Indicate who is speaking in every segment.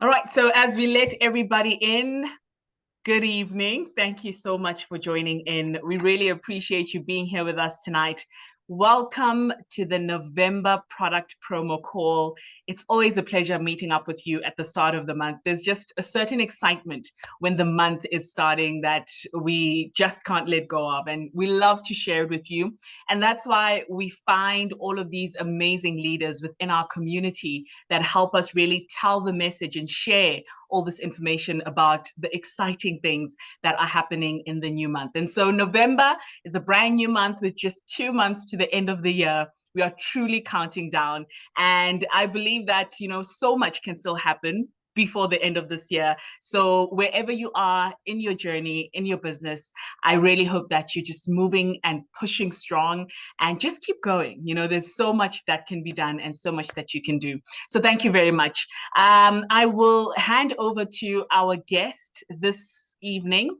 Speaker 1: All right, so as we let everybody in, good evening. Thank you so much for joining in. We really appreciate you being here with us tonight. Welcome to the November product promo call. It's always a pleasure meeting up with you at the start of the month. There's just a certain excitement when the month is starting that we just can't let go of, and we love to share it with you. And that's why we find all of these amazing leaders within our community that help us really tell the message and share all this information about the exciting things that are happening in the new month. And so November is a brand new month with just 2 months to the end of the year. We are truly counting down. And I believe that, so much can still happen before the end of this year. So wherever you are in your journey, in your business, I really hope that you're just moving and pushing strong and just keep going. There's so much that can be done and so much that you can do. So thank you very much. I will hand over to our guest this evening.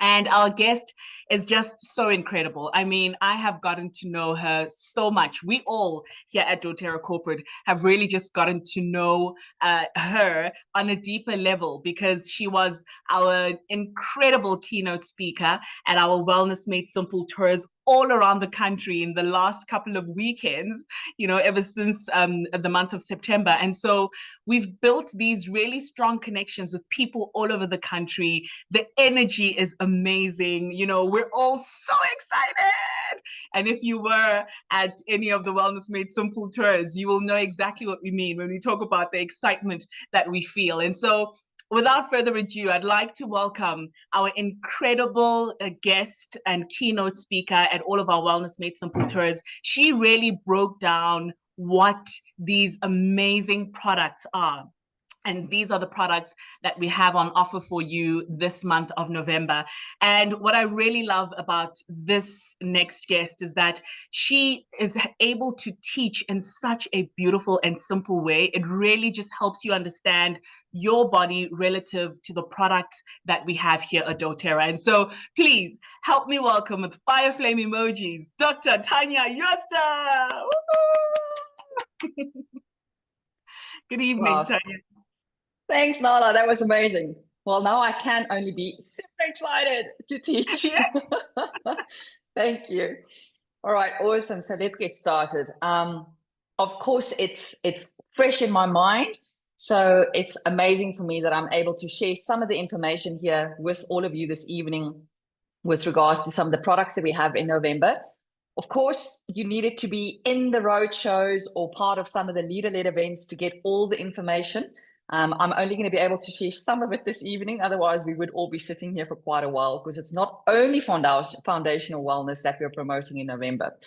Speaker 1: And our guest is just so incredible. I mean, I have gotten to know her so much. We all here at doTERRA Corporate have really just gotten to know her on a deeper level because she was our incredible keynote speaker at our Wellness Made Simple tours all around the country in the last couple of weekends, ever since the month of September. And so we've built these really strong connections with people all over the country. The energy is amazing. We're all so excited. And if you were at any of the Wellness Made Simple tours, you will know exactly what we mean when we talk about the excitement that we feel. And so without further ado, I'd like to welcome our incredible guest and keynote speaker at all of our Wellness Made Simple tours. She really broke down what these amazing products are. And these are the products that we have on offer for you this month of November. And what I really love about this next guest is that she is able to teach in such a beautiful and simple way. It really just helps you understand your body relative to the products that we have here at doTERRA. And so please help me welcome with fire flame emojis, Dr. Tania Jooste. Good evening, Tania.
Speaker 2: Thanks, Nala. That was amazing. Well, now I can only be super excited to teach.
Speaker 1: Yes.
Speaker 2: Thank you. All right, awesome. So let's get started. Of course, it's fresh in my mind. So it's amazing for me that I'm able to share some of the information here with all of you this evening with regards to some of the products that we have in November. Of course, you needed to be in the road shows or part of some of the leader-led events to get all the information. I'm only going to be able to share some of it this evening. Otherwise, we would all be sitting here for quite a while because it's not only foundational wellness that we're promoting in November.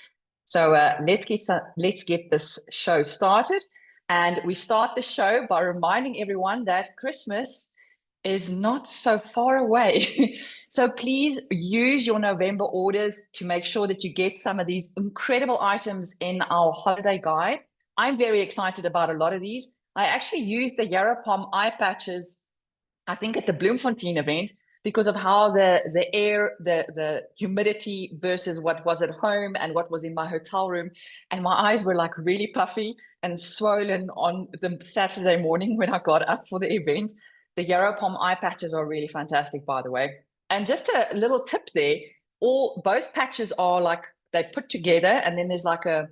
Speaker 2: So let's get this show started. And we start the show by reminding everyone that Christmas is not so far away. So please use your November orders to make sure that you get some of these incredible items in our holiday guide. I'm very excited about a lot of these. I actually used the Yarrow Palm eye patches, I think at the Bloemfontein event, because of how the air, the humidity versus what was at home and what was in my hotel room. And my eyes were like really puffy and swollen on the Saturday morning when I got up for the event. The Yarrow Palm eye patches are really fantastic, by the way. And just a little tip there, both patches are like, they put together and then there's like a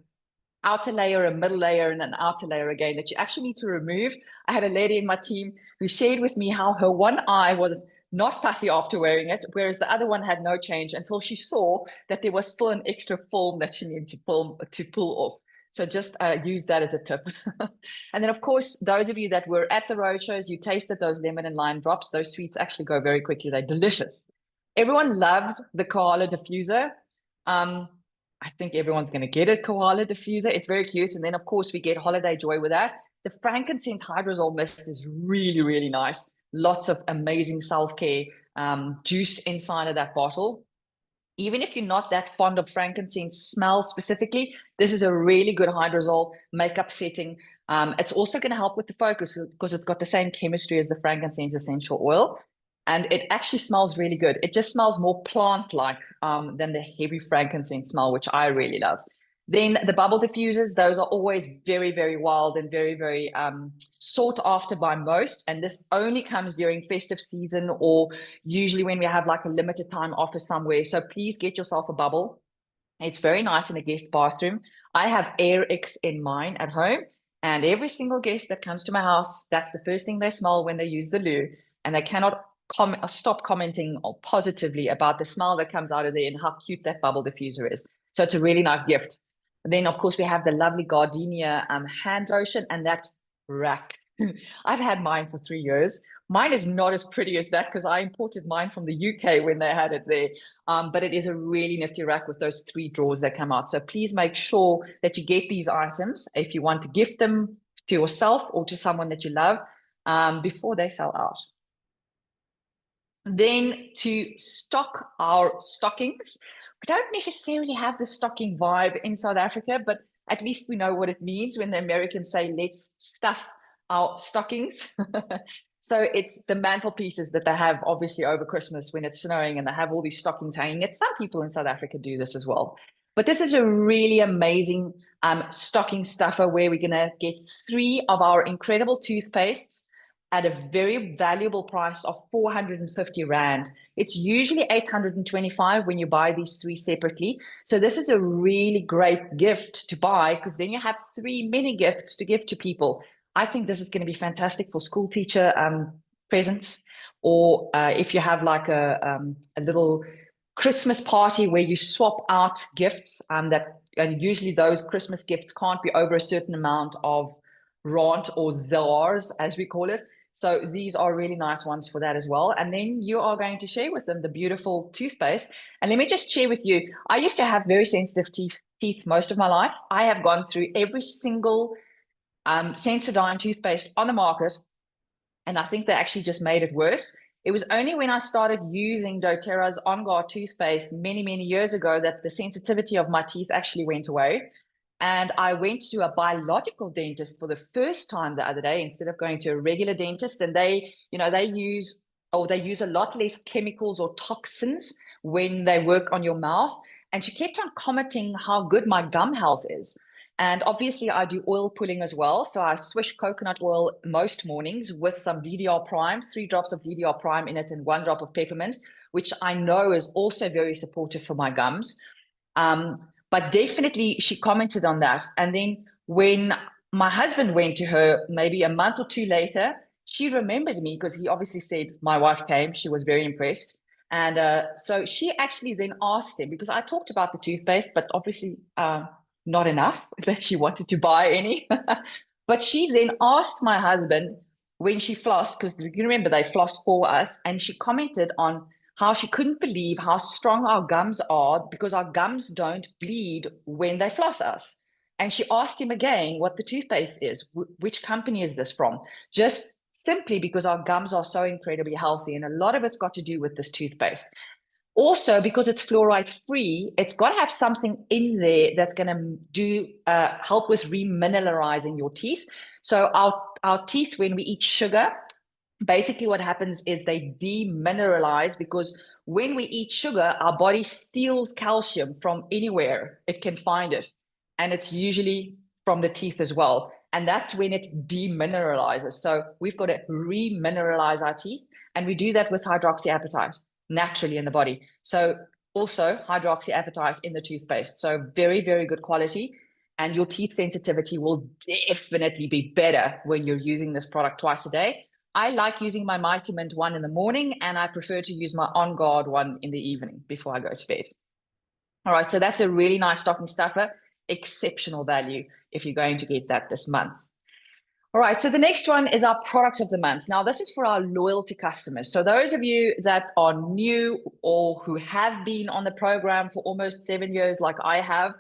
Speaker 2: outer layer, a middle layer, and an outer layer again that you actually need to remove. I had a lady in my team who shared with me how her one eye was not puffy after wearing it, whereas the other one had no change until she saw that there was still an extra film that she needed to pull off. So just use that as a tip. And then, of course, those of you that were at the roadshows, you tasted those lemon and lime drops. Those sweets actually go very quickly. They're delicious. Everyone loved the koala diffuser. I think everyone's going to get a koala diffuser. It's very cute. And then, of course, we get holiday joy with that. The frankincense hydrosol mist is really, really nice. Lots of amazing self-care juice inside of that bottle. Even if you're not that fond of frankincense smell specifically, this is a really good hydrosol makeup setting. It's also going to help with the focus because it's got the same chemistry as the frankincense essential oil. And it actually smells really good. It just smells more plant-like than the heavy frankincense smell, which I really love. Then the bubble diffusers, those are always very, very wild and very, very sought after by most. And this only comes during festive season or usually when we have like a limited time offer somewhere. So please get yourself a bubble. It's very nice in a guest bathroom. I have AirX in mine at home. And every single guest that comes to my house, that's the first thing they smell when they use the loo. And they cannot stop commenting positively about the smell that comes out of there and how cute that bubble diffuser is. So it's a really nice gift. And then, of course, we have the lovely Gardenia hand lotion and that rack. I've had mine for 3 years. Mine is not as pretty as that because I imported mine from the UK when they had it there. But it is a really nifty rack with those 3 drawers that come out. So please make sure that you get these items if you want to gift them to yourself or to someone that you love before they sell out. Then to stock our stockings. We don't necessarily have the stocking vibe in South Africa, but at least we know what it means when the Americans say, let's stuff our stockings. So it's the mantelpieces that they have obviously over Christmas when it's snowing and they have all these stockings hanging. It. Some people in South Africa do this as well. But this is a really amazing stocking stuffer where we're going to get 3 of our incredible toothpastes at a very valuable price of 450 Rand. It's usually 825 when you buy these 3 separately. So this is a really great gift to buy because then you have 3 mini gifts to give to people. I think this is going to be fantastic for school teacher presents, or if you have like a little Christmas party where you swap out gifts and usually those Christmas gifts can't be over a certain amount of rand or ZARs, as we call it. So these are really nice ones for that as well. And then you are going to share with them the beautiful toothpaste. And let me just share with you, I used to have very sensitive teeth most of my life. I have gone through every single Sensodyne toothpaste on the market. And I think they actually just made it worse. It was only when I started using doTERRA's On Guard toothpaste many, many years ago that the sensitivity of my teeth actually went away. And I went to a biological dentist for the first time the other day instead of going to a regular dentist. And they use a lot less chemicals or toxins when they work on your mouth. And she kept on commenting how good my gum health is. And obviously I do oil pulling as well. So I swish coconut oil most mornings with some DDR Prime, 3 drops of DDR Prime in it and 1 drop of peppermint, which I know is also very supportive for my gums. But definitely she commented on that. And then when my husband went to her maybe a month or 2 later, she remembered me because he obviously said my wife came. She was very impressed. And so she actually then asked him, because I talked about the toothpaste, but obviously not enough that she wanted to buy any. But she then asked my husband when she flossed, because you remember they flossed for us, and she commented on how she couldn't believe how strong our gums are because our gums don't bleed when they floss us. And she asked him again what the toothpaste is, which company is this from? Just simply because our gums are so incredibly healthy. And a lot of it's got to do with this toothpaste. Also, because it's fluoride free, it's got to have something in there that's going to help with remineralizing your teeth. So our teeth, when we eat sugar, basically what happens is they demineralize because when we eat sugar, our body steals calcium from anywhere it can find it. And it's usually from the teeth as well. And that's when it demineralizes. So we've got to remineralize our teeth. And we do that with hydroxyapatite naturally in the body. So also hydroxyapatite in the toothpaste. So very, very good quality. And your teeth sensitivity will definitely be better when you're using this product twice a day. I like using my Mighty Mint one in the morning, and I prefer to use my On Guard one in the evening before I go to bed. All right, so that's a really nice stocking stuffer, exceptional value if you're going to get that this month. All right, so the next one is our product of the month. Now, this is for our loyalty customers. So those of you that are new or who have been on the program for almost 7 years like I have,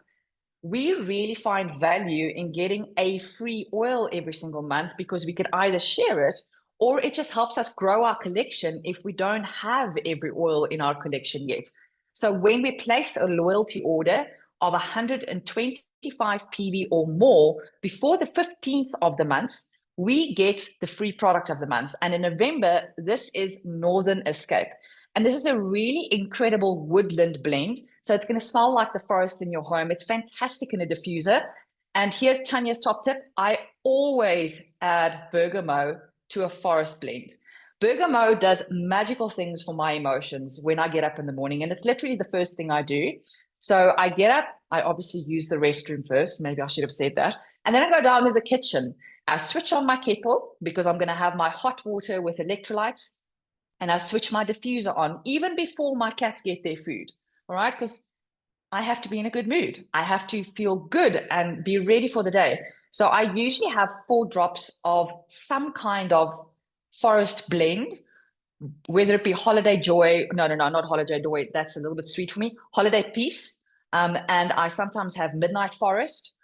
Speaker 2: we really find value in getting a free oil every single month because we could either share it or it just helps us grow our collection if we don't have every oil in our collection yet. So when we place a loyalty order of 125 PV or more before the 15th of the month, we get the free product of the month. And in November, this is Northern Escape. And this is a really incredible woodland blend. So it's going to smell like the forest in your home. It's fantastic in a diffuser. And here's Tania's top tip. I always add bergamot to a forest blend. Bergamot does magical things for my emotions when I get up in the morning, and it's literally the first thing I do. So I get up, I obviously use the restroom first. Maybe I should have said that. And then I go down to the kitchen. I switch on my kettle because I'm going to have my hot water with electrolytes, and I switch my diffuser on even before my cats get their food. All right, because I have to be in a good mood. I have to feel good and be ready for the day. So I usually have 4 drops of some kind of forest blend, whether it be holiday joy. No, not holiday joy. That's a little bit sweet for me. Holiday peace. And I sometimes have midnight forest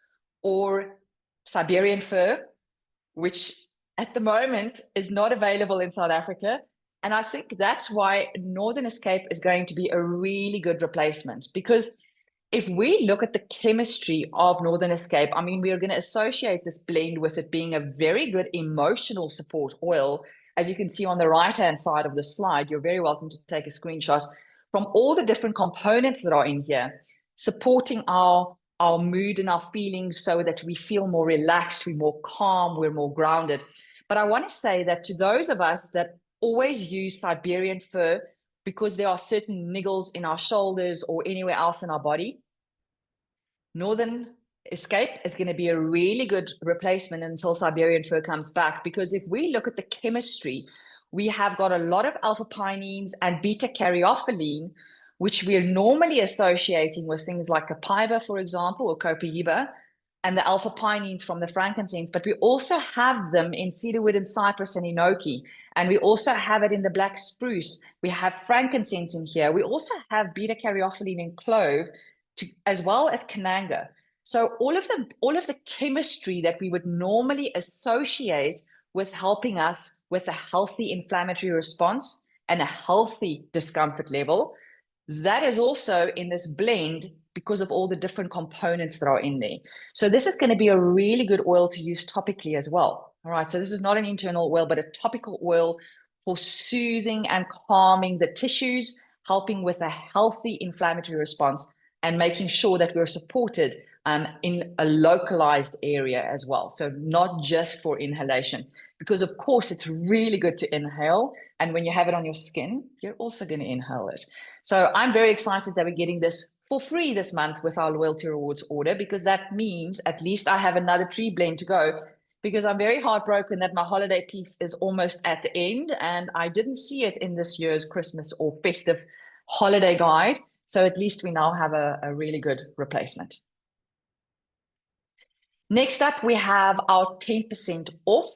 Speaker 2: or Siberian fir, which at the moment is not available in South Africa. And I think that's why Northern Escape is going to be a really good replacement, because if we look at the chemistry of Northern Escape, I mean, we are going to associate this blend with it being a very good emotional support oil. As you can see on the right-hand side of the slide, you're very welcome to take a screenshot from all the different components that are in here, supporting our mood and our feelings so that we feel more relaxed, we're more calm, we're more grounded. But I want to say that to those of us that always use Siberian fir because there are certain niggles in our shoulders or anywhere else in our body, Northern Escape is going to be a really good replacement until Siberian fir comes back. Because if we look at the chemistry, we have got a lot of alpha-pinene and beta-caryophyllene, which we're normally associating with things like copaiba, for example, or copaíba, and the alpha-pinenes from the frankincense. But we also have them in cedarwood and cypress and enoki. And we also have it in the black spruce. We have frankincense in here. We also have beta-caryophyllene and clove, as well as cananga. So all of the chemistry that we would normally associate with helping us with a healthy inflammatory response and a healthy discomfort level, that is also in this blend because of all the different components that are in there. So this is going to be a really good oil to use topically as well. All right, so this is not an internal oil, but a topical oil for soothing and calming the tissues, helping with a healthy inflammatory response, and making sure that we're supported in a localized area as well. So not just for inhalation, because of course it's really good to inhale. And when you have it on your skin, you're also going to inhale it. So I'm very excited that we're getting this for free this month with our loyalty rewards order, because that means at least I have another tree blend to go, because I'm very heartbroken that my holiday piece is almost at the end and I didn't see it in this year's Christmas or festive holiday guide. So at least we now have a really good replacement. Next up, we have our 10% off.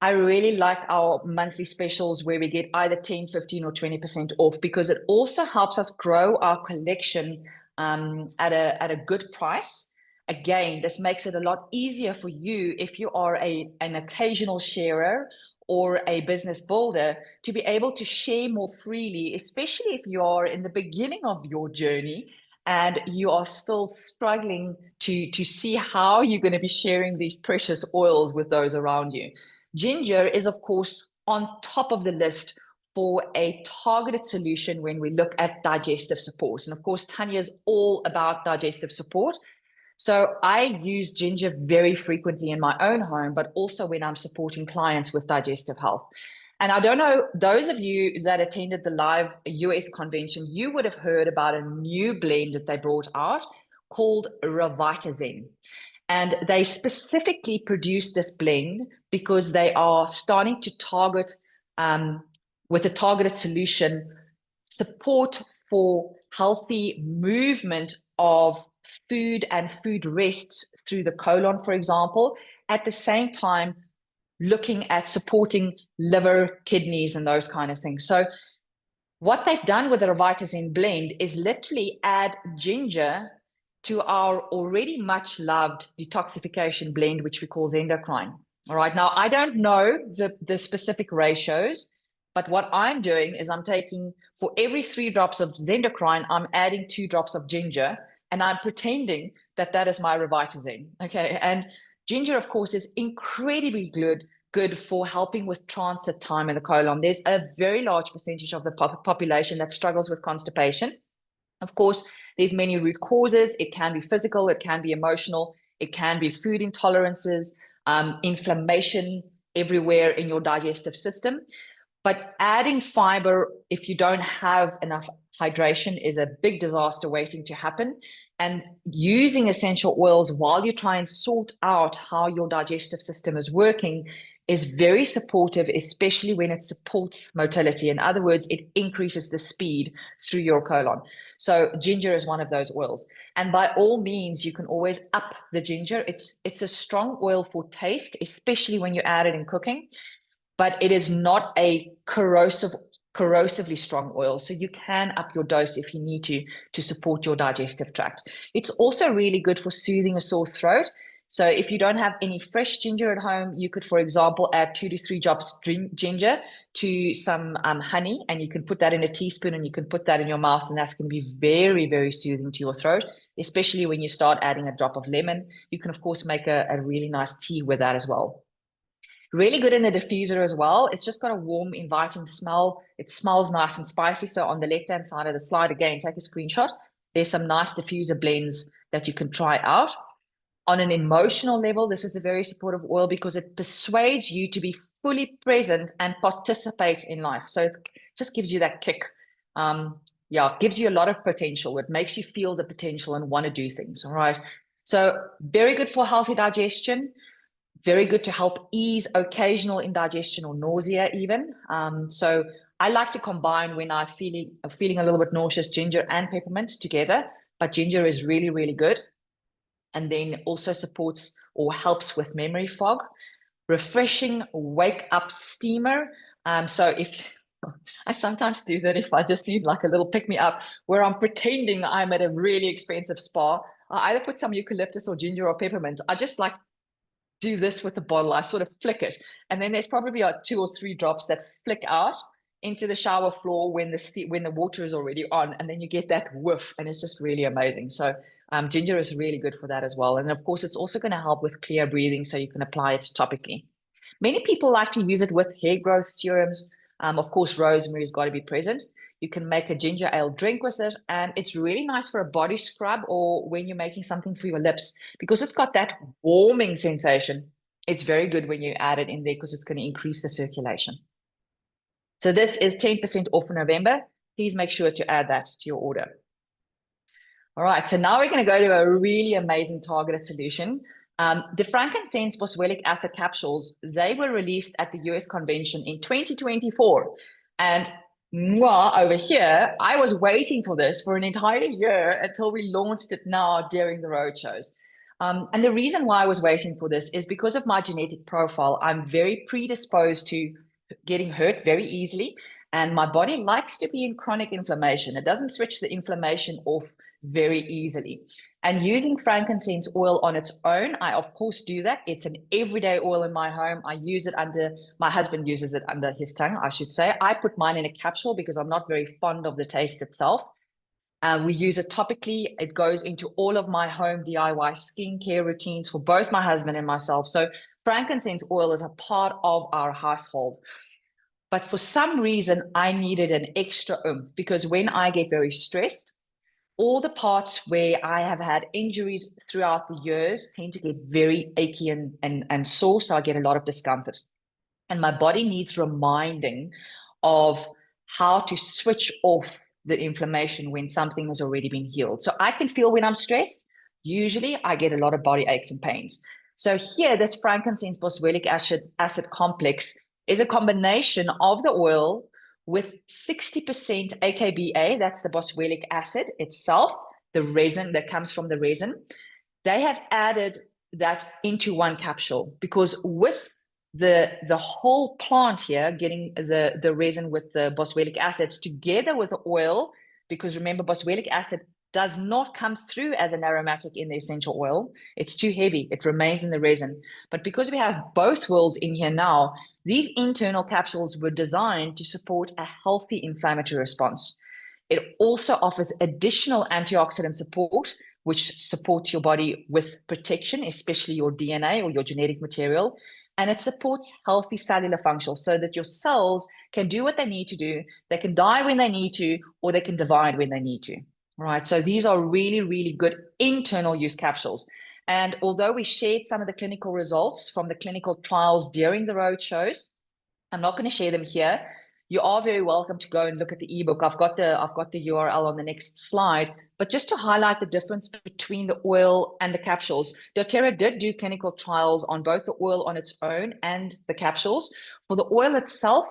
Speaker 2: I really like our monthly specials where we get either 10, 15, or 20% off, because it also helps us grow our collection at a good price. Again, this makes it a lot easier for you if you are an occasional sharer or a business builder to be able to share more freely, especially if you are in the beginning of your journey and you are still struggling to see how you're going to be sharing these precious oils with those around you. Ginger is, of course, on top of the list for a targeted solution when we look at digestive support. And of course, Tania is all about digestive support. So I use ginger very frequently in my own home, but also when I'm supporting clients with digestive health. And I don't know, those of you that attended the live US convention, you would have heard about a new blend that they brought out called Revitazen. And they specifically produced this blend because they are starting to target, with a targeted solution, support for healthy movement of food and food rest through the colon, for example, at the same time looking at supporting liver, kidneys, and those kind of things. So what they've done with the Revitazen blend is literally add ginger to our already much loved detoxification blend, which we call Zendocrine. All right, now I don't know the specific ratios, but what I'm doing is I'm taking, for every 3 drops of Zendocrine, I'm adding 2 drops of ginger, and I'm pretending that that is my Revitazen. Okay, and ginger, of course, is incredibly good good for helping with transit time in the colon. There's a very large percentage of the population that struggles with constipation. Of course, there's many root causes. It can be physical, it can be emotional, it can be food intolerances, inflammation everywhere in your digestive system. But adding fiber, if you don't have enough hydration, is a big disaster waiting to happen. And using essential oils while you try and sort out how your digestive system is working is very supportive, especially when it supports motility. In other words, it increases the speed through your colon. So ginger is one of those oils. And by all means, you can always up the ginger. It's a strong oil for taste, especially when you add it in cooking, but it is not a corrosively strong oil. So you can up your dose if you need to support your digestive tract. It's also really good for soothing a sore throat. So if you don't have any fresh ginger at home, you could, for example, add 2 to 3 drops ginger to some honey, and you can put that in a teaspoon and you can put that in your mouth, and that's going to be very, very soothing to your throat, especially when you start adding a drop of lemon. You can, of course, make a really nice tea with that as well. Really good in the diffuser as well. It's just got a warm, inviting smell. It smells nice and spicy. So on the left-hand side of the slide, again, take a screenshot. There's some nice diffuser blends that you can try out. On an emotional level, this is a very supportive oil because it persuades you to be fully present and participate in life. So it just gives you that kick. Yeah, gives you a lot of potential. It makes you feel the potential and want to do things. All right. So very good for healthy digestion. Very good to help ease occasional indigestion or nausea even. So I like to combine when I'm feeling a little bit nauseous, ginger and peppermint together, but ginger is really, really good. And then also supports or helps with memory fog. Refreshing wake up steamer. So if I sometimes do that if I just need like a little pick me up where I'm pretending I'm at a really expensive spa, I either put some eucalyptus or ginger or peppermint. I just like do this with the bottle. I sort of flick it. And then there's probably 2 or 3 drops that flick out into the shower floor when the water is already on, and then you get that whiff, and it's just really amazing. So ginger is really good for that as well. And of course, it's also going to help with clear breathing, so you can apply it topically. Many people like to use it with hair growth serums. Of course, rosemary's got to be present. You can make a ginger ale drink with it, and it's really nice for a body scrub or when you're making something for your lips because it's got that warming sensation. It's very good when you add it in there because it's going to increase the circulation. So this is 10% off for November. Please make sure to add that to your order. All right, so now we're going to go to a really amazing targeted solution. The frankincense boswellic acid capsules, they were released at the US convention in 2024. And over here, I was waiting for this for an entire year until we launched it now during the roadshows. And the reason why I was waiting for this is because of my genetic profile. I'm very predisposed to getting hurt very easily, and my body likes to be in chronic inflammation. It doesn't switch the inflammation off very easily. And using frankincense oil on its own, I of course do that. It's an everyday oil in my home. I use it my husband uses it under his tongue, I should say. I put mine in a capsule because I'm not very fond of the taste itself. We use it topically. It goes into all of my home DIY skincare routines for both my husband and myself. So frankincense oil is a part of our household. But for some reason, I needed an extra oomph because when I get very stressed, all the parts where I have had injuries throughout the years tend to get very achy and sore, so I get a lot of discomfort. And my body needs reminding of how to switch off the inflammation when something has already been healed. So I can feel when I'm stressed. Usually I get a lot of body aches and pains. So here, this frankincense boswellic acid complex is a combination of the oil with 60% AKBA, that's the boswellic acid itself, the resin that comes from the resin. They have added that into one capsule because with the whole plant here, getting the resin with the boswellic acids together with the oil, because remember, boswellic acid does not come through as an aromatic in the essential oil. It's too heavy. It remains in the resin. But because we have both worlds in here now, these internal capsules were designed to support a healthy inflammatory response. It also offers additional antioxidant support, which supports your body with protection, especially your DNA or your genetic material. and it supports healthy cellular function so that your cells can do what they need to do. They can die when they need to, or they can divide when they need to. All right, so these are really, really good internal use capsules. And although we shared some of the clinical results from the clinical trials during the road shows, I'm not going to share them here. You are very welcome to go and look at the ebook. I've got the URL on the next slide. But just to highlight the difference between the oil and the capsules, doTERRA did do clinical trials on both the oil on its own and the capsules. For the oil itself,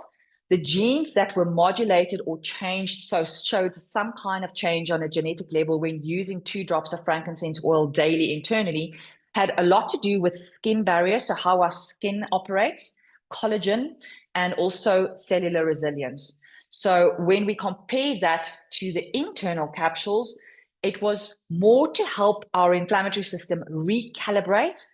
Speaker 2: the genes that were modulated or changed, so showed some kind of change on a genetic level when using 2 drops of frankincense oil daily internally, had a lot to do with skin barrier, so how our skin operates, collagen, and also cellular resilience. So when we compare that to the internal capsules, it was more to help our inflammatory system recalibrate.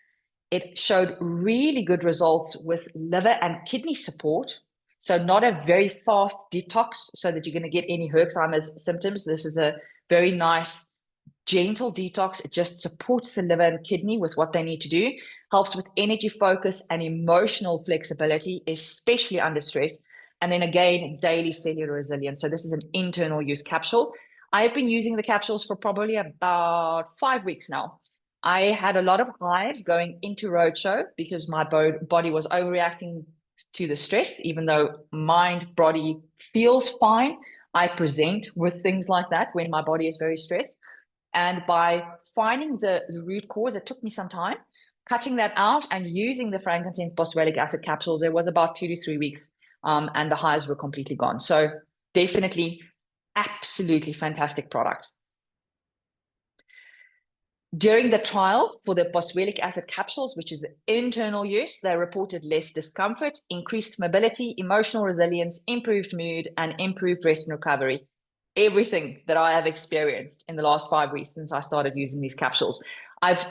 Speaker 2: It showed really good results with liver and kidney support. So not a very fast detox so that you're going to get any Herxheimer's symptoms. This is a very nice, gentle detox. It just supports the liver and kidney with what they need to do, helps with energy focus and emotional flexibility, especially under stress. And then again, daily cellular resilience. So this is an internal use capsule. I've been using the capsules for probably about 5 weeks now. I had a lot of hives going into roadshow because my body was overreacting to the stress. Even though mind, body feels fine, I present with things like that when my body is very stressed. And by finding the root cause, it took me some time, cutting that out and using the frankincense phosphorylic acid capsules. It was about 2 to 3 weeks, and the hives were completely gone. So definitely, absolutely fantastic product. During the trial for the phosphorylic acid capsules, which is the internal use, they reported less discomfort, increased mobility, emotional resilience, improved mood, and improved rest and recovery. Everything that I have experienced in the last 5 weeks since I started using these capsules.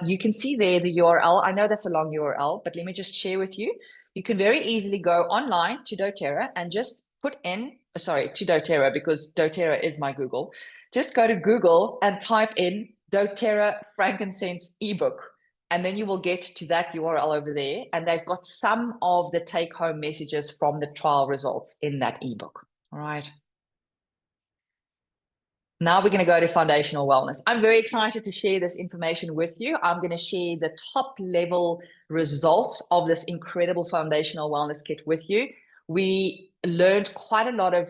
Speaker 2: You can see there the URL. I know that's a long URL, but let me just share with you. You can very easily go online to doTERRA and just put in, to doTERRA, because doTERRA is my Google. Just go to Google and type in doTERRA frankincense ebook, and then you will get to that URL over there, and they've got some of the take-home messages from the trial results in that ebook. All right. Now we're going to go to foundational wellness. I'm very excited to share this information with you. I'm going to share the top level results of this incredible foundational wellness kit with you. We learned quite a lot of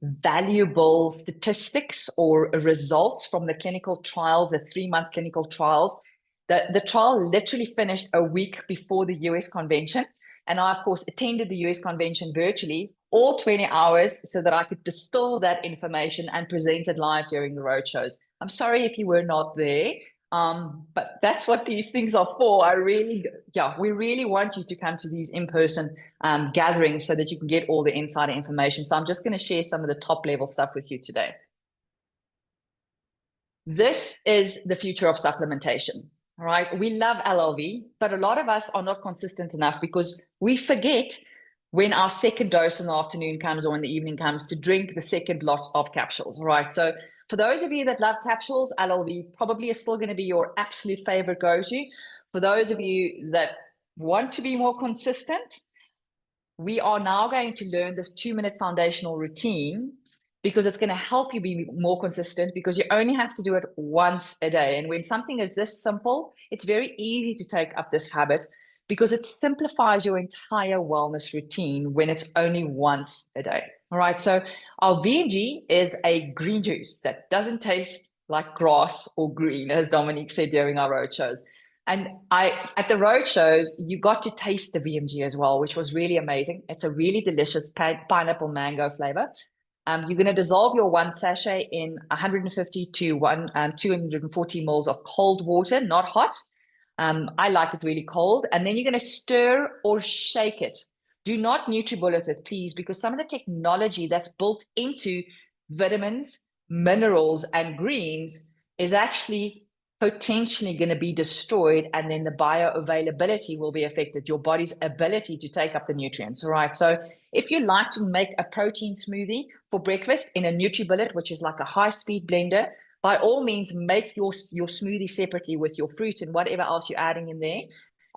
Speaker 2: valuable statistics or results from the clinical trials, the 3-month clinical trials. The trial literally finished a week before the US convention. And I, of course, attended the US convention virtually, all 20 hours, so that I could distill that information and present it live during the roadshows. I'm sorry if you were not there, but that's what these things are for. we really want you to come to these in-person gatherings so that you can get all the insider information. So I'm just going to share some of the top level stuff with you today. This is the future of supplementation. All right, we love LLV, but a lot of us are not consistent enough because we forget when our second dose in the afternoon comes or when the evening comes to drink the second lot of capsules. All right, so for those of you that love capsules, LLV probably is still going to be your absolute favorite go-to. For those of you that want to be more consistent, we are now going to learn this 2-minute foundational routine, because it's going to help you be more consistent, because you only have to do it once a day. And when something is this simple, it's very easy to take up this habit because it simplifies your entire wellness routine when it's only once a day. All right, so our VMG is a green juice that doesn't taste like grass or green, as Dominique said during our roadshows. And at the roadshows, you got to taste the VMG as well, which was really amazing. It's a really delicious pineapple mango flavor. You're going to dissolve your 1 sachet in 150 to 240 mils of cold water, not hot. I like it really cold. And then you're going to stir or shake it. Do not NutriBullet it, please, because some of the technology that's built into vitamins, minerals, and greens is actually potentially going to be destroyed, and then the bioavailability will be affected, your body's ability to take up the nutrients. All right, so if you like to make a protein smoothie for breakfast in a NutriBullet, which is like a high-speed blender, by all means, make your smoothie separately with your fruit and whatever else you're adding in there.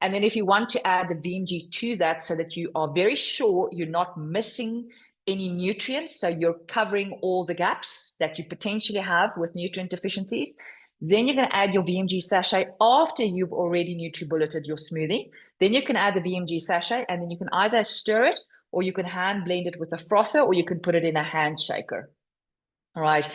Speaker 2: And then if you want to add the VMG to that so that you are very sure you're not missing any nutrients, so you're covering all the gaps that you potentially have with nutrient deficiencies, then you're going to add your VMG sachet after you've already NutriBulleted your smoothie. Then you can add the VMG sachet, and then you can either stir it, or you can hand blend it with a frother, or you can put it in a hand shaker. All right,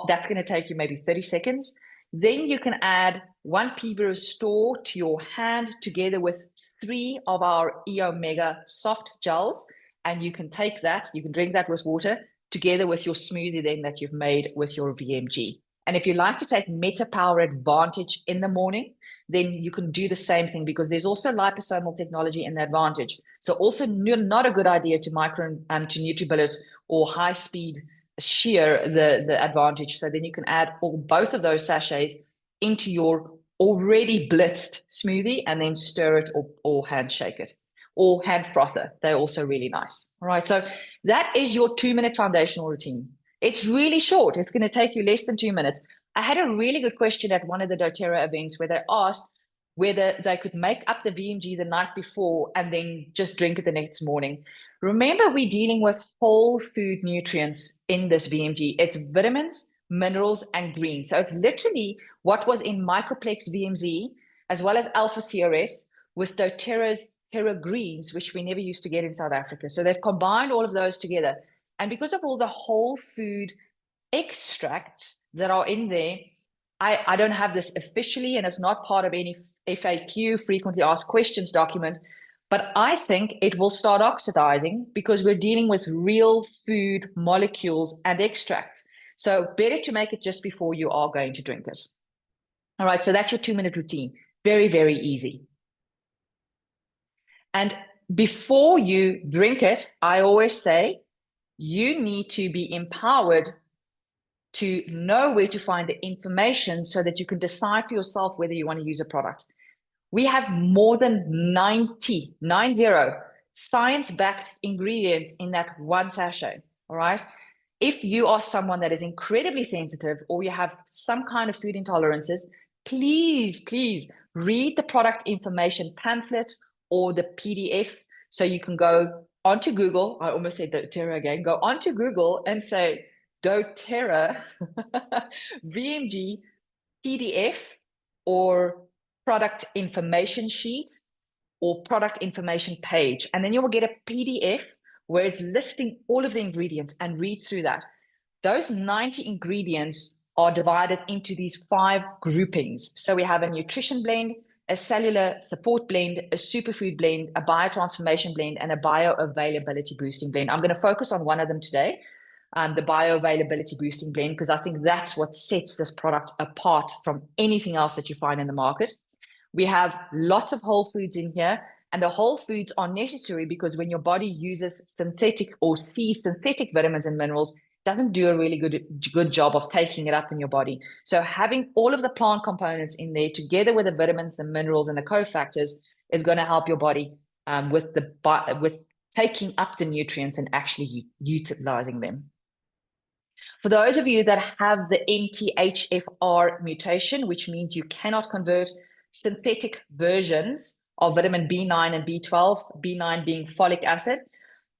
Speaker 2: that's going to take you maybe 30 seconds. Then you can add 1 PV Restore to your hand together with 3 of our E-Omega soft gels. And you can take that, you can drink that with water together with your smoothie then that you've made with your VMG. And if you like to take Meta Power Advantage in the morning, then you can do the same thing, because there's also liposomal technology in the Advantage. So also not a good idea to NutriBullet or high speed shear the Advantage. So then you can add both of those sachets into your already blitzed smoothie and then stir it or hand shake it, or hand frother. They're also really nice. All right, so that is your 2-minute foundational routine. It's really short. It's going to take you less than 2 minutes. I had a really good question at one of the doTERRA events where they asked whether they could make up the VMG the night before and then just drink it the next morning. Remember, we're dealing with whole food nutrients in this VMG. It's vitamins, minerals, and greens. So it's literally what was in Microplex VMZ, as well as Alpha CRS, with doTERRA's Terra Greens, which we never used to get in South Africa. So they've combined all of those together. And because of all the whole food extracts that are in there, I don't have this officially, and it's not part of any FAQ, frequently asked questions document, but I think it will start oxidizing because we're dealing with real food molecules and extracts. So better to make it just before you are going to drink it. All right, so that's your 2-minute routine. Very, very easy. And before you drink it, I always say you need to be empowered to know where to find the information so that you can decide for yourself whether you want to use a product. We have more than 90 science-backed ingredients in that one sachet, all right? If you are someone that is incredibly sensitive or you have some kind of food intolerances, please read the product information pamphlet or the PDF, so you can go onto Google. I almost said doTERRA again. Go onto Google and say doTERRA VMG PDF or product information sheet or product information page. And then you will get a PDF where it's listing all of the ingredients, and read through that. Those 90 ingredients are divided into these 5 groupings. So we have a nutrition blend, a cellular support blend, a superfood blend, a biotransformation blend, and a bioavailability boosting blend. I'm going to focus on one of them today, the bioavailability boosting blend, because I think that's what sets this product apart from anything else that you find in the market. We have lots of whole foods in here, and the whole foods are necessary because when your body uses synthetic or sees synthetic vitamins and minerals, it doesn't do a really good job of taking it up in your body. So having all of the plant components in there together with the vitamins, the minerals, and the cofactors is going to help your body with taking up the nutrients and actually utilizing them. For those of you that have the MTHFR mutation, which means you cannot convert synthetic versions of vitamin B9 and B12, B9 being folic acid,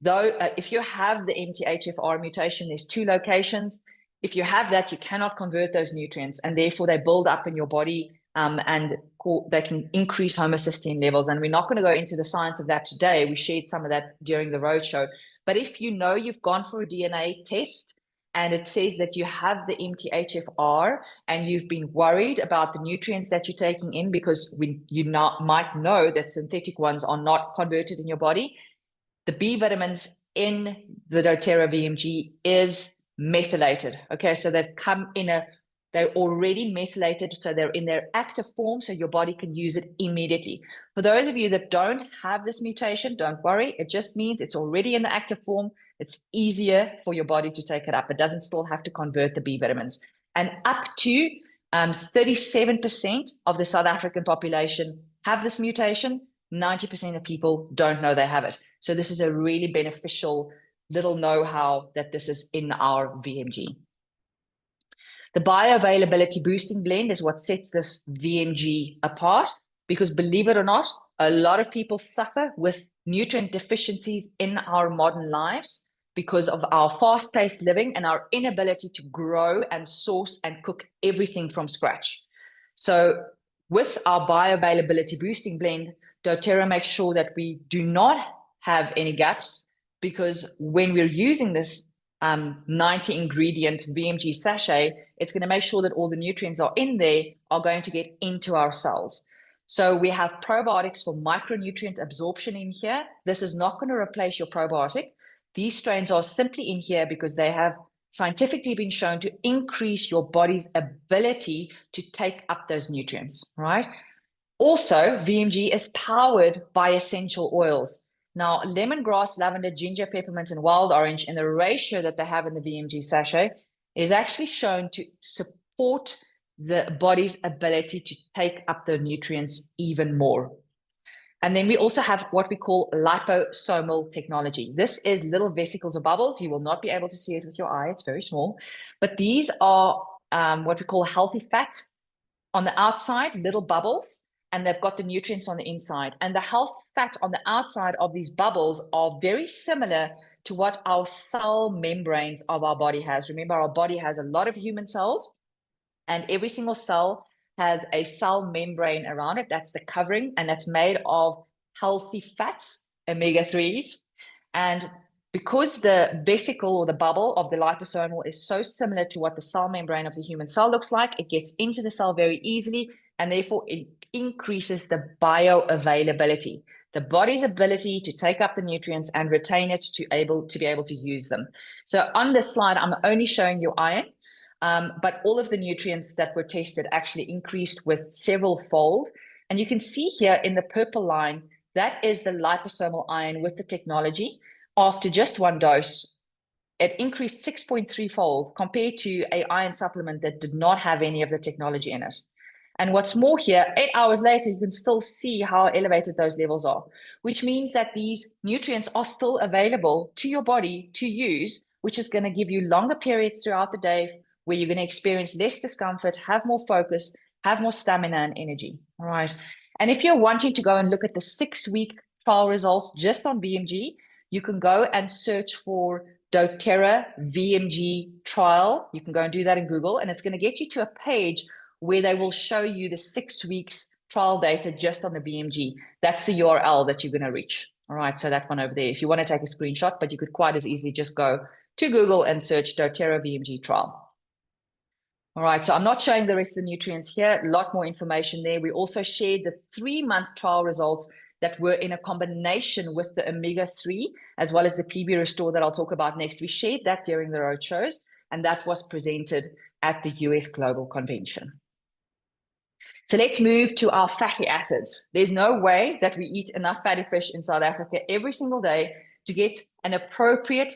Speaker 2: though if you have the MTHFR mutation, there's 2 locations. If you have that, you cannot convert those nutrients, and therefore they build up in your body and they can increase homocysteine levels. And we're not going to go into the science of that today. We shared some of that during the roadshow. But if you know you've gone for a DNA test and it says that you have the MTHFR and you've been worried about the nutrients that you're taking in, because you might know that synthetic ones are not converted in your body, the B vitamins in the doTERRA VMG is methylated. Okay, so they're already methylated, so they're in their active form, so your body can use it immediately. For those of you that don't have this mutation, don't worry. It just means it's already in the active form. It's easier for your body to take it up. It doesn't still have to convert the B vitamins. And up to 37% of the South African population have this mutation. 90% of people don't know they have it. So this is a really beneficial little know-how that this is in our VMG. The bioavailability boosting blend is what sets this VMG apart. because believe it or not, a lot of people suffer with nutrient deficiencies in our modern lives because of our fast-paced living and our inability to grow and source and cook everything from scratch. So with our bioavailability boosting blend, doTERRA makes sure that we do not have any gaps, because when we're using this 90 ingredient VMG sachet, it's going to make sure that all the nutrients are in there are going to get into our cells. So we have probiotics for micronutrient absorption in here. This is not going to replace your probiotic. These strains are simply in here because they have scientifically been shown to increase your body's ability to take up those nutrients, right? Also, VMG is powered by essential oils. Now, lemongrass, lavender, ginger, peppermint, and wild orange, in the ratio that they have in the VMG sachet, is actually shown to support the body's ability to take up the nutrients even more. And then we also have what we call liposomal technology. This is little vesicles or bubbles. You will not be able to see it with your eye. It's very small. But these are what we call healthy fat on the outside, little bubbles, and they've got the nutrients on the inside. And the healthy fat on the outside of these bubbles are very similar to what our cell membranes of our body has. Remember, our body has a lot of human cells, and every single cell has a cell membrane around it. That's the covering, and that's made of healthy fats, omega-3s. And because the vesicle or the bubble of the liposomal is so similar to what the cell membrane of the human cell looks like, it gets into the cell very easily, and therefore it increases the bioavailability, the body's ability to take up the nutrients and retain it to be able to use them. So on this slide, I'm only showing you iron. But all of the nutrients that were tested actually increased with several fold. And you can see here in the purple line, that is the liposomal iron with the technology. After just one dose, it increased 6.3 fold compared to an iron supplement that did not have any of the technology in it. And what's more here, 8 hours later, you can still see how elevated those levels are, which means that these nutrients are still available to your body to use, which is going to give you longer periods throughout the day where you're going to experience less discomfort, have more focus, have more stamina and energy. All right. And if you're wanting to go and look at the 6-week trial results just on VMG, you can go and search for doTERRA VMG trial. You can go and do that in Google, and it's going to get you to a page where they will show you the 6 weeks trial data just on the VMG. That's the URL that you're going to reach. All right. So that one over there, if you want to take a screenshot, but you could quite as easily just go to Google and search doTERRA VMG trial. All right, so I'm not showing the rest of the nutrients here. A lot more information there. We also shared the 3-month trial results that were in a combination with the omega-3 as well as the PV Restore that I'll talk about next. We shared that during the road shows, and that was presented at the US Global Convention. So let's move to our fatty acids. There's no way that we eat enough fatty fish in South Africa every single day to get an appropriate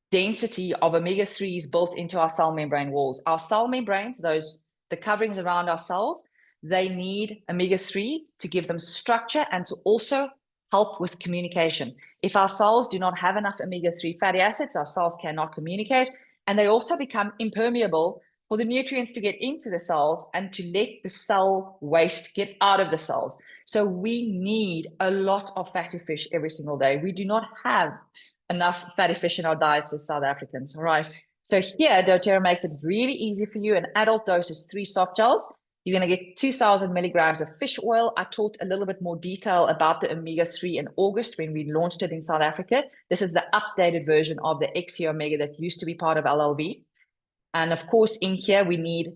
Speaker 2: density of omega-3s built into our cell membrane walls. Our cell membranes, the coverings around our cells, they need omega-3 to give them structure and to also help with communication. If our cells do not have enough omega-3 fatty acids, our cells cannot communicate, and they also become impermeable for the nutrients to get into the cells and to let the cell waste get out of the cells. So we need a lot of fatty fish every single day. We do not have enough fatty fish in our diets as South Africans. All right. So here, doTERRA makes it really easy for you. An adult dose is 3 soft gels. You're going to get 2,000 milligrams of fish oil. I talked a little bit more detail about the omega-3 in August when we launched it in South Africa. This is the updated version of the XC Omega that used to be part of LLB. And of course, in here, we need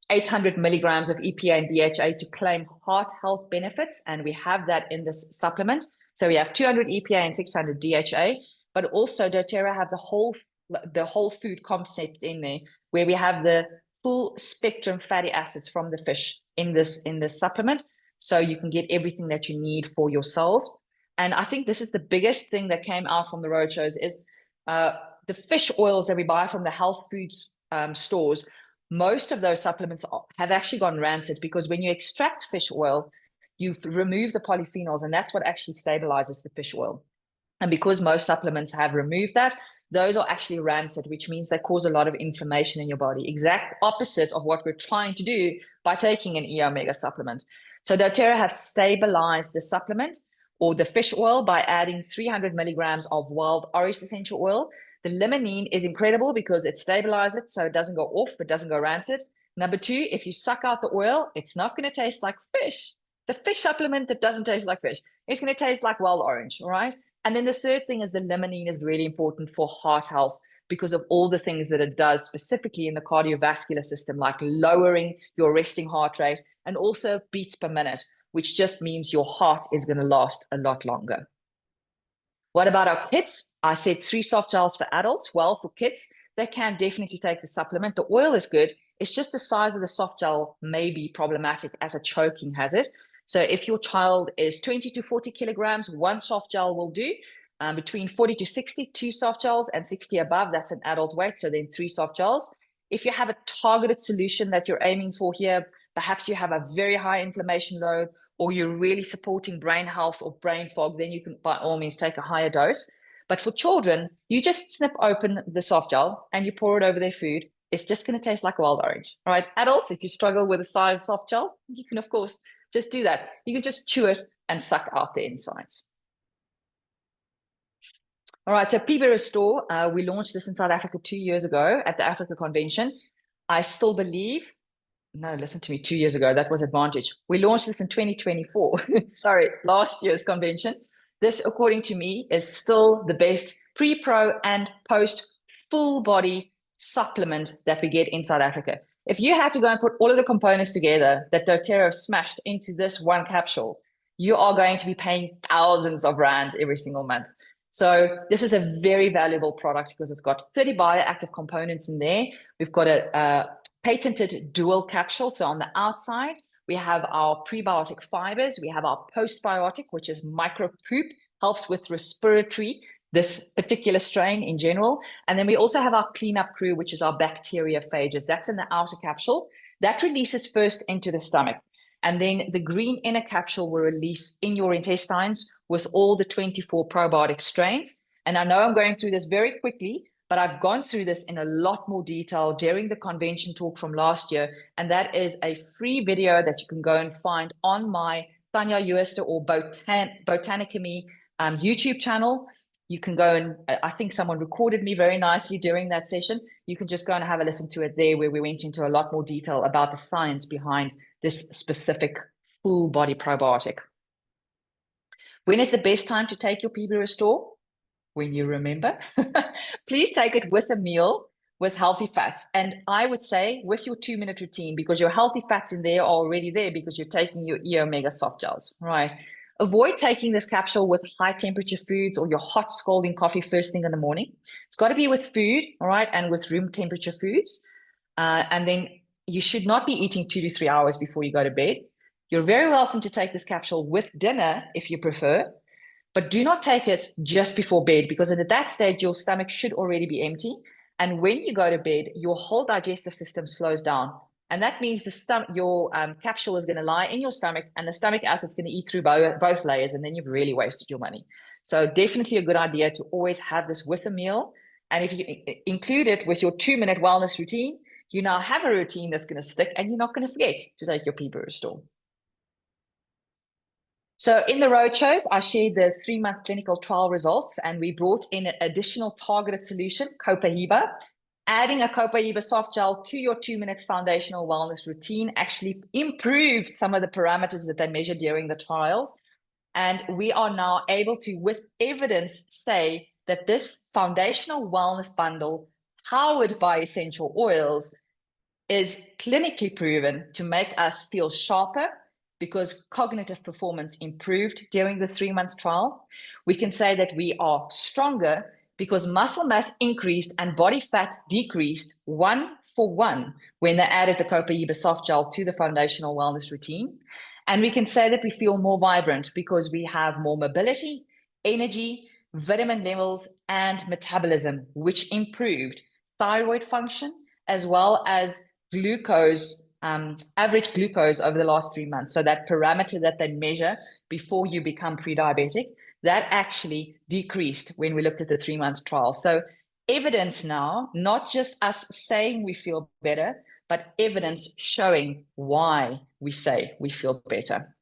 Speaker 2: 800 milligrams of EPA and DHA to claim heart health benefits. And we have that in this supplement. So we have 200 EPA and 600 DHA, but also doTERRA have the whole food concept in there, where we have the full spectrum fatty acids from the fish in this supplement. So you can get everything that you need for your cells. And I think this is the biggest thing that came out from the roadshows is the fish oils that we buy from the health foods stores. Most of those supplements have actually gone rancid, because when you extract fish oil, you've removed the polyphenols, and that's what actually stabilizes the fish oil. And because most supplements have removed that, those are actually rancid, which means they cause a lot of inflammation in your body. Exact opposite of what we're trying to do by taking an omega supplement. So doTERRA have stabilized the supplement or the fish oil by adding 300 milligrams of wild orange essential oil. The limonene is incredible because it stabilizes it so it doesn't go off, but doesn't go rancid. Number two, if you suck out the oil, it's not going to taste like fish. The fish supplement that doesn't taste like fish, it's going to taste like wild orange, all right? And then the third thing is the limonene is really important for heart health because of all the things that it does specifically in the cardiovascular system, like lowering your resting heart rate and also beats per minute, which just means your heart is going to last a lot longer. What about our kids? I said 3 soft gels for adults. Well, for kids, they can definitely take the supplement. The oil is good. It's just the size of the soft gel may be problematic as a choking hazard. So if your child is 20 to 40 kilograms, 1 soft gel will do. Between 40 to 60, 2 soft gels, and 60 above, that's an adult weight. So then 3 soft gels. If you have a targeted solution that you're aiming for here, perhaps you have a very high inflammation load, or you're really supporting brain health or brain fog, then you can by all means take a higher dose. But for children, you just snip open the soft gel and you pour it over their food. It's just going to taste like wild orange. All right, adults, if you struggle with a size soft gel, you can, of course, just do that. You can just chew it and suck out the insides. All right, so PV Restore, we launched this in South Africa 2 years ago at the Africa Convention. I still believe, no, listen to me, 2 years ago, that was Advantage. We launched this in 2024, sorry, last year's convention. This, according to me, is still the best pre-pro and post full body supplement that we get in South Africa. If you had to go and put all of the components together that doTERRA smashed into this one capsule, you are going to be paying thousands of rands every single month. So this is a very valuable product because it's got 30 bioactive components in there. We've got a patented dual capsule. So on the outside, we have our prebiotic fibers. We have our postbiotic, which is micro poop, helps with respiratory, this particular strain in general. And then we also have our cleanup crew, which is our bacteriophages. That's in the outer capsule. That releases first into the stomach. And then the green inner capsule will release in your intestines with all the 24 probiotic strains. And I know I'm going through this very quickly, but I've gone through this in a lot more detail during the convention talk from last year. And that is a free video that you can go and find on my Tania Jooste or Botanicamy YouTube channel. You can go and I think someone recorded me very nicely during that session. You can just go and have a listen to it there where we went into a lot more detail about the science behind this specific full body probiotic. When is the best time to take your PV Restore? When you remember. Please take it with a meal with healthy fats. And I would say with your 2-minute routine, because your healthy fats in there are already there because you're taking your omega soft gels, right? Avoid taking this capsule with high temperature foods or your hot scalding coffee first thing in the morning. It's got to be with food, all right, and with room temperature foods. And then you should not be eating 2 to 3 hours before you go to bed. You're very welcome to take this capsule with dinner if you prefer, but do not take it just before bed because at that stage, your stomach should already be empty. And when you go to bed, your whole digestive system slows down. And that means your capsule is going to lie in your stomach and the stomach acid's going to eat through both layers and then you've really wasted your money. So definitely a good idea to always have this with a meal. And if you include it with your 2-minute wellness routine, you now have a routine that's going to stick and you're not going to forget to take your PV Restore. So in the roadshows, I shared the 3-month clinical trial results and we brought in an additional targeted solution, Copahiba. Adding a Copahiba soft gel to your 2-minute foundational wellness routine actually improved some of the parameters that they measured during the trials. And we are now able to, with evidence, say that this foundational wellness bundle powered by essential oils is clinically proven to make us feel sharper because cognitive performance improved during the 3-month trial. We can say that we are stronger because muscle mass increased and body fat decreased 1-for-1 when they added the Copahiba soft gel to the foundational wellness routine. And we can say that we feel more vibrant because we have more mobility, energy, vitamin levels, and metabolism, which improved thyroid function as well as glucose, average glucose over the last 3 months. So that parameter that they measure before you become pre-diabetic, that actually decreased when we looked at the 3-month trial. So evidence now, not just us saying we feel better, but evidence showing why we say we feel better.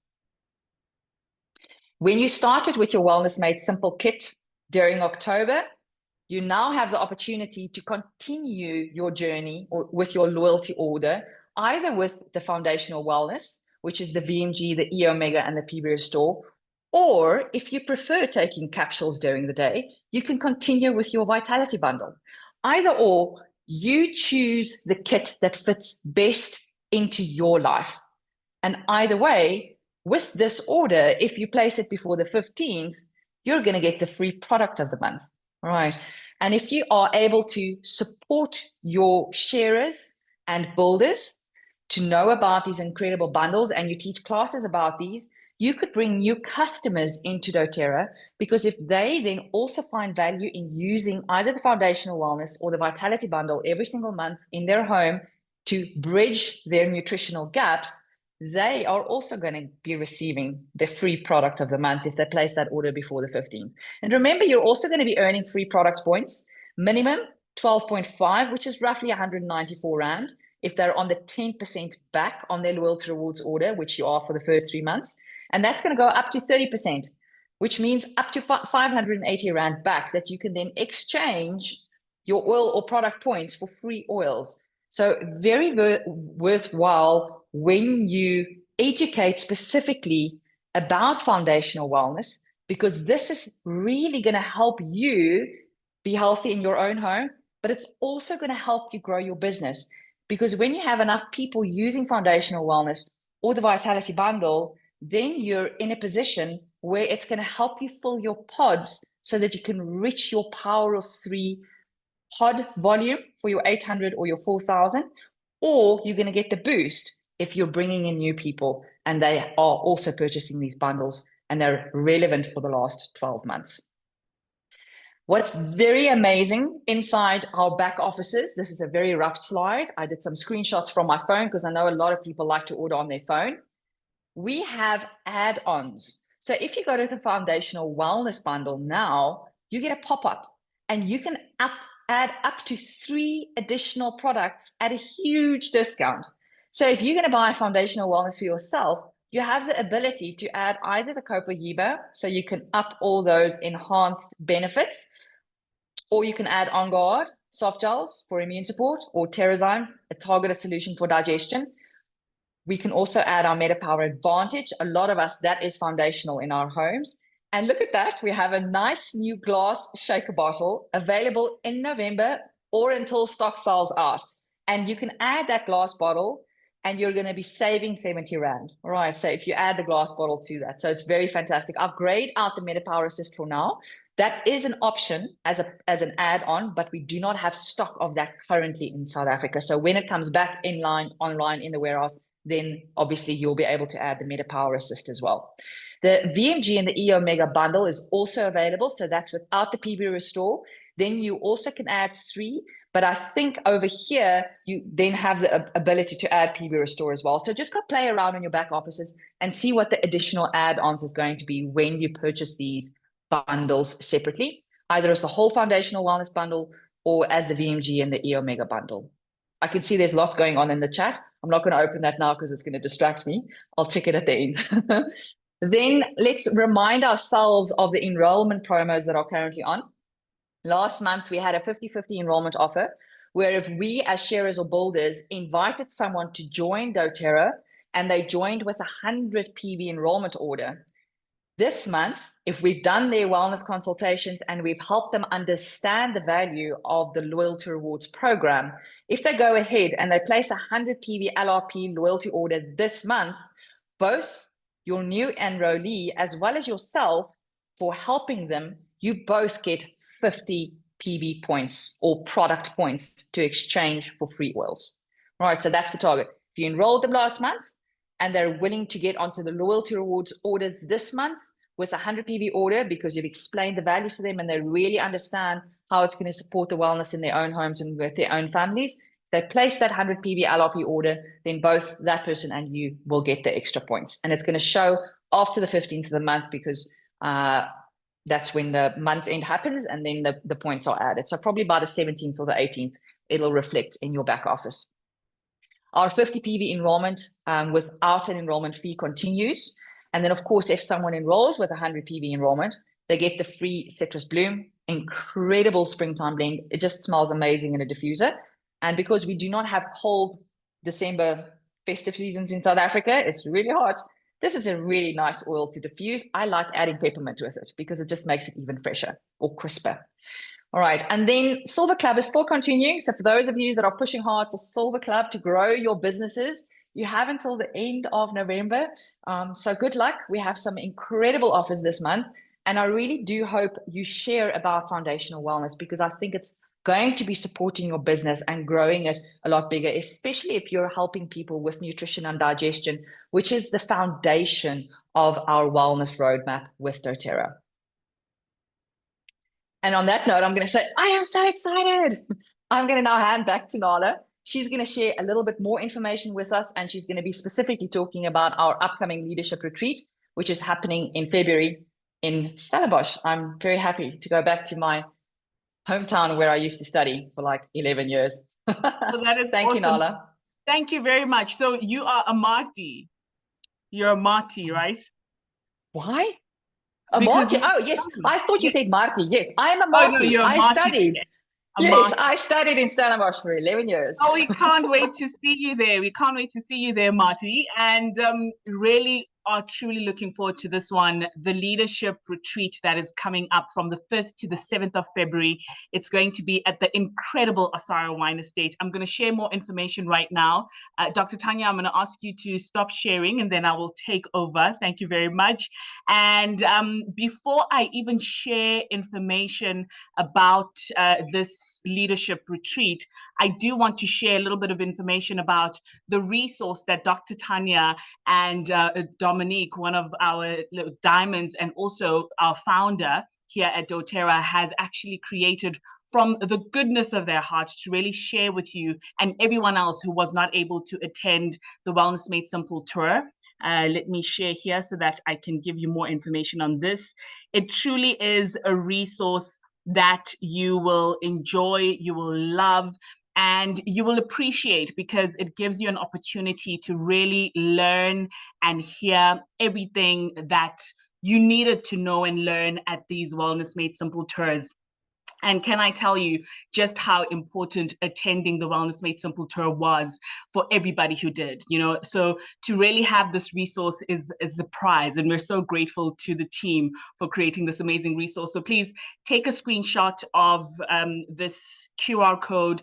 Speaker 2: When you started with your Wellness Made Simple kit during October, you now have the opportunity to continue your journey with your loyalty order, either with the foundational wellness, which is the VMG, the E Omega, and the PV Restore, or if you prefer taking capsules during the day, you can continue with your Vitality Bundle. Either or, you choose the kit that fits best into your life. And either way, with this order, if you place it before the 15th, you're going to get the free product of the month. All right. And if you are able to support your sharers and builders to know about these incredible bundles, and you teach classes about these, you could bring new customers into doTERRA, because if they then also find value in using either the foundational wellness or the Vitality Bundle every single month in their home to bridge their nutritional gaps, they are also going to be receiving the free product of the month if they place that order before the 15th. And remember, you're also going to be earning free product points, minimum 12.5, which is roughly 194 Rand, if they're on the 10% back on their loyalty rewards order, which you are for the first 3 months. And that's going to go up to 30%, which means up to 580 Rand back that you can then exchange your oil or product points for free oils. So very worthwhile when you educate specifically about foundational wellness, because this is really going to help you be healthy in your own home, but it's also going to help you grow your business. Because when you have enough people using foundational wellness or the Vitality Bundle, then you're in a position where it's going to help you fill your pods so that you can reach your power of 3 pod volume for your 800 or your 4,000, or you're going to get the boost if you're bringing in new people and they are also purchasing these bundles and they're relevant for the last 12 months. What's very amazing inside our back offices, this is a very rough slide. I did some screenshots from my phone because I know a lot of people like to order on their phone. We have add-ons. So if you go to the foundational wellness bundle now, you get a pop-up and you can add up to 3 additional products at a huge discount. So if you're going to buy foundational wellness for yourself, you have the ability to add either the Copayiba, so you can up all those enhanced benefits, or you can add On Guard soft gels for immune support, or Terrazyme, a targeted solution for digestion. We can also add our MetaPower Advantage. A lot of us, that is foundational in our homes. And look at that, we have a nice new glass shaker bottle available in November or until stock sells out. And you can add that glass bottle and you're going to be saving 70 Rand. All right, so if you add the glass bottle to that. So it's very fantastic. Upgrade out the MetaPower Assist for now. That is an option as an add-on, but we do not have stock of that currently in South Africa. So when it comes back online in the warehouse, then obviously you'll be able to add the MetaPower Assist as well. The VMG and the E Omega bundle is also available. So that's without the PV Restore. Then you also can add 3. But I think over here, you then have the ability to add PV Restore as well. So just go play around in your back offices and see what the additional add-ons is going to be when you purchase these bundles separately, either as the whole foundational wellness bundle or as the VMG and the E Omega bundle. I can see there's lots going on in the chat. I'm not going to open that now because it's going to distract me. I'll check it at the end. Then let's remind ourselves of the enrollment promos that are currently on. Last month, we had a 50-50 enrollment offer, where if we as sharers or builders invited someone to join doTERRA and they joined with 100 PV enrollment order, this month, if we've done their wellness consultations and we've helped them understand the value of the loyalty rewards program, if they go ahead and they place 100 PV LRP loyalty order this month, both your new enrollee as well as yourself, for helping them, you both get 50 PV points or product points to exchange for free oils. All right, so that's the target. If you enrolled them last month and they're willing to get onto the loyalty rewards orders this month with a 100 PV order because you've explained the value to them and they really understand how it's going to support the wellness in their own homes and with their own families, they place that 100 PV LRP order, then both that person and you will get the extra points. And it's going to show after the 15th of the month because that's when the month end happens, and then the points are added. So probably by the 17th or the 18th, it'll reflect in your back office. Our 50 PV enrollment without an enrollment fee continues. And then, of course, if someone enrolls with 100 PV enrollment, they get the free Citrus Bloom, incredible springtime blend. It just smells amazing in a diffuser. And because we do not have cold December festive seasons in South Africa, it's really hot. This is a really nice oil to diffuse. I like adding peppermint with it because it just makes it even fresher or crisper. All right, and then Silver Club is still continuing. So for those of you that are pushing hard for Silver Club to grow your businesses, you have until the end of November. So good luck. We have some incredible offers this month. And I really do hope you share about foundational wellness, because I think it's going to be supporting your business and growing it a lot bigger, especially if you're helping people with nutrition and digestion, which is the foundation of our wellness roadmap with doTERRA. And on that note, I'm going to say, I am so excited. I'm going to now hand back to Nala. She's going to share a little bit more information with us, and she's going to be specifically talking about our upcoming leadership retreat, which is happening in February in Stellenbosch. I'm very happy to go back to my hometown where I used to study for like 11 years.
Speaker 1: So that is
Speaker 2: Thank
Speaker 1: awesome.
Speaker 2: you, Nala.
Speaker 1: Thank you very much. So you are a Marty. You're a Marty, right?
Speaker 2: Why? A
Speaker 1: Because
Speaker 2: Marty? Oh, yes. I thought you said Marty. Yes, I'm a
Speaker 1: Oh,
Speaker 2: Marty.
Speaker 1: no, you're a
Speaker 2: I
Speaker 1: Marty.
Speaker 2: studied.
Speaker 1: A
Speaker 2: Yes,
Speaker 1: Marty.
Speaker 2: I studied in Stellenbosch for 11 years.
Speaker 1: Oh, we can't wait to see you there. We can't wait to see you there, Marty. And really are truly looking forward to this one, the leadership retreat that is coming up from the 5th to the 7th of February. It's going to be at the incredible Asara Wine Estate. I'm going to share more information right now. Dr. Tania, I'm going to ask you to stop sharing and then I will take over. Thank you very much. And before I even share information about this leadership retreat, I do want to share a little bit of information about the resource that Dr. Tania and Dominique, one of our diamonds and also our founder here at doTERRA, has actually created from the goodness of their heart to really share with you and everyone else who was not able to attend the Wellness Made Simple tour. Let me share here so that I can give you more information on this. It truly is a resource that you will enjoy, you will love, and you will appreciate, because it gives you an opportunity to really learn and hear everything that you needed to know and learn at these Wellness Made Simple tours. And can I tell you just how important attending the Wellness Made Simple tour was for everybody who did, you know? So to really have this resource is a prize. And we're so grateful to the team for creating this amazing resource. So please take a screenshot of this QR code,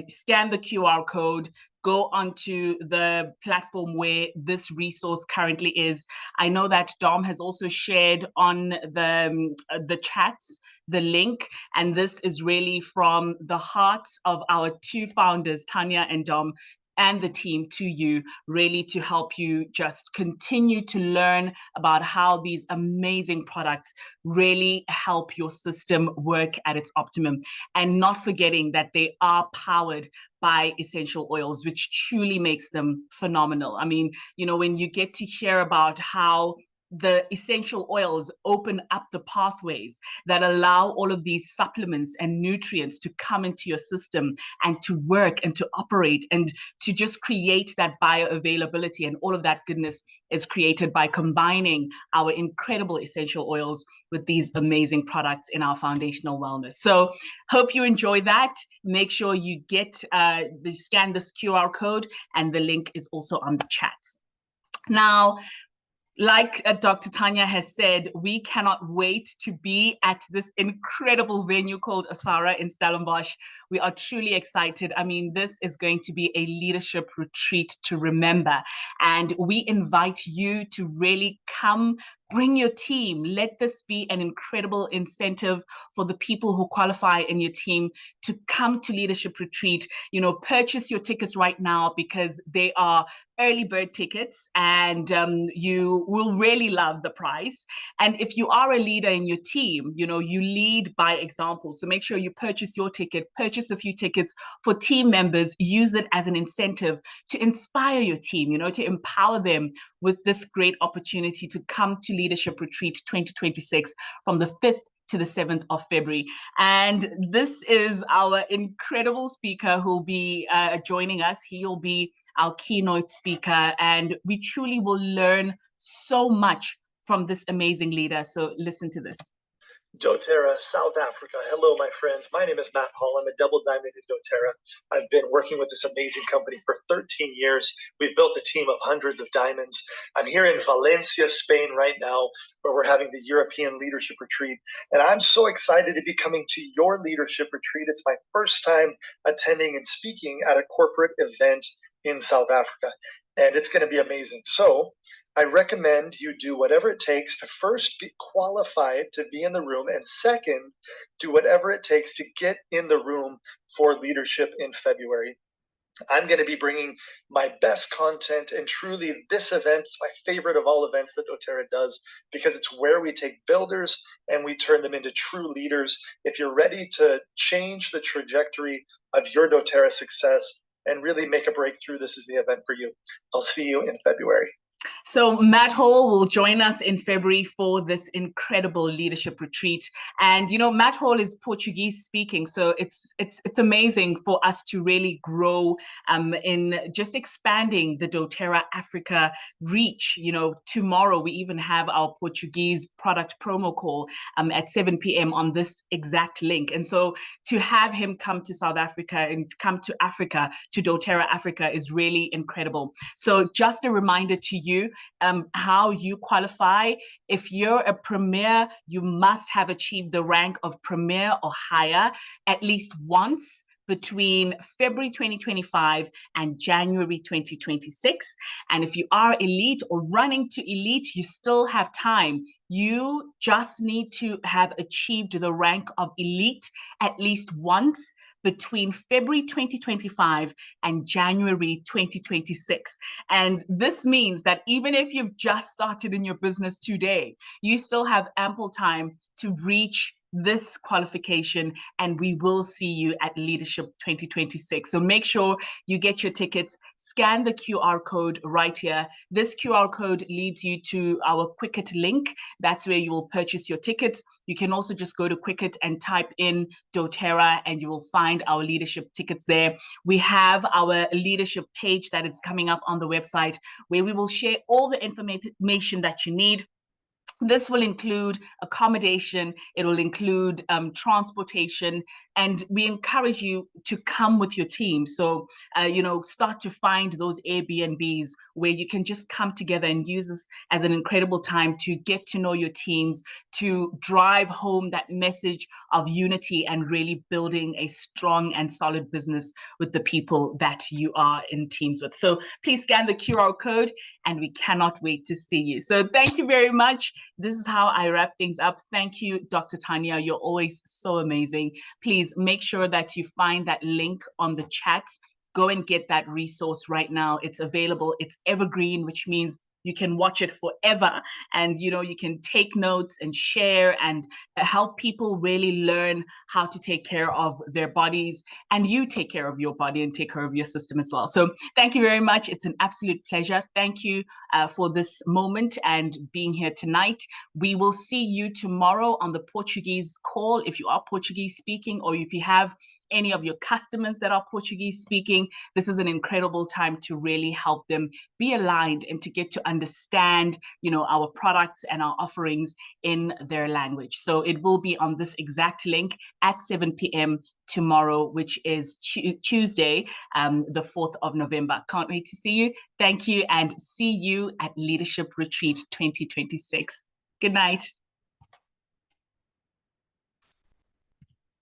Speaker 1: scan the QR code, go onto the platform where this resource currently is. I know that Dom has also shared on the chats the link, and this is really from the hearts of our two founders, Tania and Dom, and the team to you, really to help you just continue to learn about how these amazing products really help your system work at its optimum. And not forgetting that they are powered by essential oils, which truly makes them phenomenal. I mean, you know, when you get to hear about how the essential oils open up the pathways that allow all of these supplements and nutrients to come into your system and to work and to operate and to just create that bioavailability, and all of that goodness is created by combining our incredible essential oils with these amazing products in our foundational wellness. So hope you enjoy that. Make sure you scan this QR code, and the link is also on the chats. Now, like Dr. Tania has said, we cannot wait to be at this incredible venue called Asara in Stellenbosch. We are truly excited. I mean, this is going to be a leadership retreat to remember. And we invite you to really come, bring your team. Let this be an incredible incentive for the people who qualify in your team to come to Leadership Retreat. You know, purchase your tickets right now, because they are early bird tickets, and you will really love the price. And if you are a leader in your team, you know, you lead by example. So make sure you purchase your ticket, purchase a few tickets for team members, use it as an incentive to inspire your team, you know, to empower them with this great opportunity to come to to Leadership Retreat 2026 from the 5th to the 7th of February. And this is our incredible speaker who'll be joining us. He'll be our keynote speaker, and we truly will learn so much from this amazing leader. So listen to this.
Speaker 3: doTERRA, South Africa. Hello, my friends. My name is Matt Hall. I'm a double diamond in doTERRA. I've been working with this amazing company for 13 years. We've built a team of hundreds of diamonds. I'm here in Valencia, Spain right now, where we're having the European Leadership Retreat. And I'm so excited to be coming to your leadership retreat. It's my first time attending and speaking at a corporate event in South Africa. And it's going to be amazing. So I recommend you do whatever it takes to first be qualified to be in the room, and second, do whatever it takes to get in the room for leadership in February. I'm going to be bringing my best content, and truly this event is my favorite of all events that doTERRA does, because it's where we take builders and we turn them into true leaders. If you're ready to change the trajectory of your doTERRA success and really make a breakthrough, this is the event for you. I'll see you in February.
Speaker 1: So Matt Hall will join us in February for this incredible leadership retreat. And, you know, Matt Hall is Portuguese speaking. So it's amazing for us to really grow in just expanding the doTERRA Africa reach. You know, tomorrow we even have our Portuguese product promo call at 7 p.m. on this exact link. And so to have him come to South Africa and come to Africa, to doTERRA Africa, is really incredible. So just a reminder to you, how you qualify. If you're a premier, you must have achieved the rank of premier or higher at least once between February 2025 and January 2026. And if you are elite or running to elite, you still have time. You just need to have achieved the rank of elite at least once between February 2025 and January 2026. And this means that even if you've just started in your business today, you still have ample time to reach this qualification, and we will see you at Leadership 2026. So make sure you get your tickets, scan the QR code right here. This QR code leads you to our Quicket link. That's where you will purchase your tickets. You can also just go to Quicket and type in doTERRA and you will find our leadership tickets there. We have our leadership page that is coming up on the website where we will share all the information that you need. This will include accommodation, it will include transportation, and we encourage you to come with your team. So, you know, start to find those Airbnbs where you can just come together and use this as an incredible time to get to know your teams, to drive home that message of unity and really building a strong and solid business with the people that you are in teams with. So please scan the QR code, and we cannot wait to see you. So thank you very much. This is how I wrap things up. Thank you, Dr. Tania. You're always so amazing. Please make sure that you find that link on the chat. Go and get that resource right now. It's available. It's evergreen, which means you can watch it forever. And, you know, you can take notes and share and help people really learn how to take care of their bodies, and you take care of your body and take care of your system as well. So thank you very much. It's an absolute pleasure. Thank you for this moment and being here tonight. We will see you tomorrow on the Portuguese call if you are Portuguese speaking, or if you have any of your customers that are Portuguese speaking. This is an incredible time to really help them be aligned and to get to understand, you know, our products and our offerings in their language. So it will be on this exact link at 7 p.m. tomorrow, which is Tuesday, the 4th of November. Can't wait to see you. Thank you, and see you at Leadership Retreat 2026. Good night.